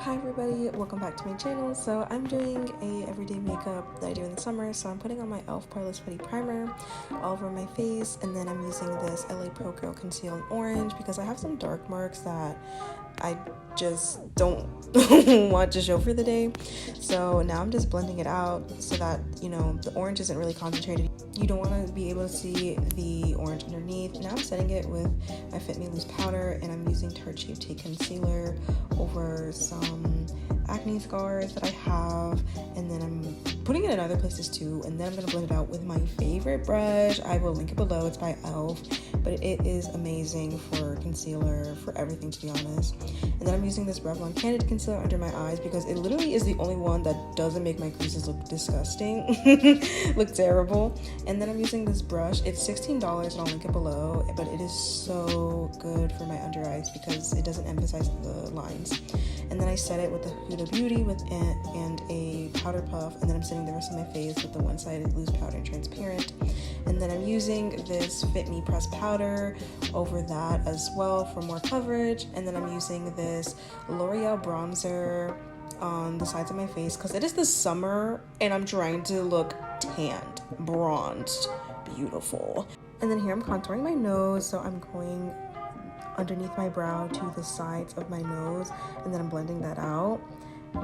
Hi everybody, welcome back to my channel. So I'm doing a everyday makeup that I do in the summer. So I'm putting on my e.l.f. Poreless Putty Primer all over my face, and then I'm using this LA Pro Girl Conceal in Orange because I have some dark marks that I just don't want to show for the day. So now I'm just blending it out so that, you know, the orange isn't really concentrated. You don't want to be able to see the orange underneath. Now I'm setting it with my Fit Me Loose powder, and I'm using Tarte Shape Tape Concealer over some acne scars that I have, and then I'm putting it in other places too, and then I'm going to blend it out with my favorite brush. I will link it below. It's by e.l.f., but it is amazing for concealer, for everything, to be honest. And then I'm using this Revlon Candid Concealer under my eyes because it literally is the only one that doesn't make my creases look disgusting, look terrible. And then I'm using this brush. It's $16 and I'll link it below, but it is so good for my under eyes because it doesn't emphasize the lines. And then I set it with the Huda Beauty and a powder puff, and then I'm setting the rest of my face with the one-sided loose powder and transparent. And then I'm using this Fit Me pressed powder over that as well for more coverage. And then I'm using this L'Oreal bronzer on the sides of my face because it is the summer and I'm trying to look tanned, bronzed, beautiful. And then here I'm contouring my nose, so I'm going underneath my brow to the sides of my nose, and then I'm blending that out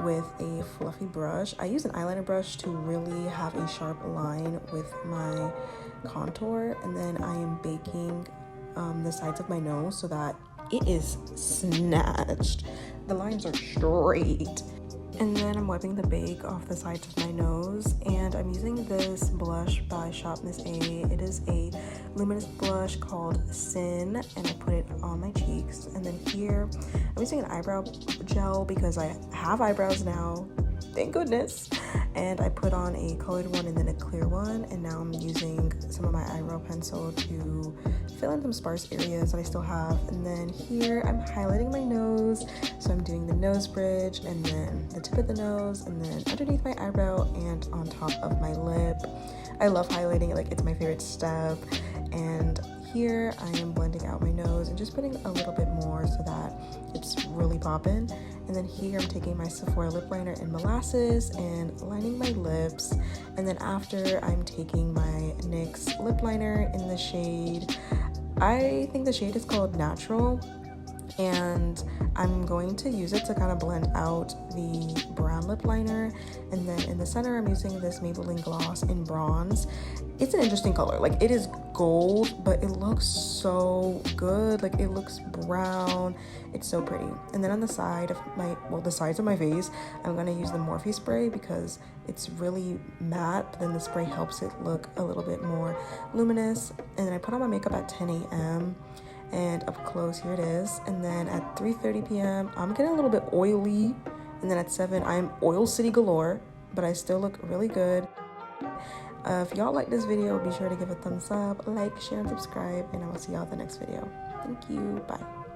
with a fluffy brush. I use an eyeliner brush to really have a sharp line with my contour, and then I am baking the sides of my nose so that it is snatched. The lines are straight. And then I'm wiping the bake off the sides of my nose, and I'm using this blush by Shop Miss A. It is a luminous blush called Sin, and I put it on my cheeks. And then here, I'm using an eyebrow gel because I have eyebrows now, thank goodness. And I put on a colored one and then a clear one, and now I'm using some of my eyebrow pencil to fill in some sparse areas that I still have. And then here I'm highlighting my nose, so I'm doing the nose bridge and then the tip of the nose and then underneath my eyebrow and on top of my lip. I love highlighting, like it's my favorite step. And here I am blending out my nose and just putting a little bit more so that it's really popping. And then here I'm taking my Sephora lip liner in Molasses and lining my lips. And then after, I'm taking my NYX lip liner in the shade, I think the shade is called Natural, and I'm going to use it to kind of blend out the brown lip liner. And then in the center, I'm using this Maybelline gloss in bronze. It's an interesting color, like it is gold, but it looks so good. Like it looks brown, it's so pretty. And then on the side of my, well, the sides of my face, I'm gonna use the Morphe spray because it's really matte, but then the spray helps it look a little bit more luminous. And then I put on my makeup at 10 a.m. and up close, here it is. And then at 3:30 p.m. I'm getting a little bit oily, and then at 7 I'm oil city galore, but I still look really good. If y'all like this video, be sure to give a thumbs up, like, share, and subscribe, and I will see y'all in the next video. Thank you, bye.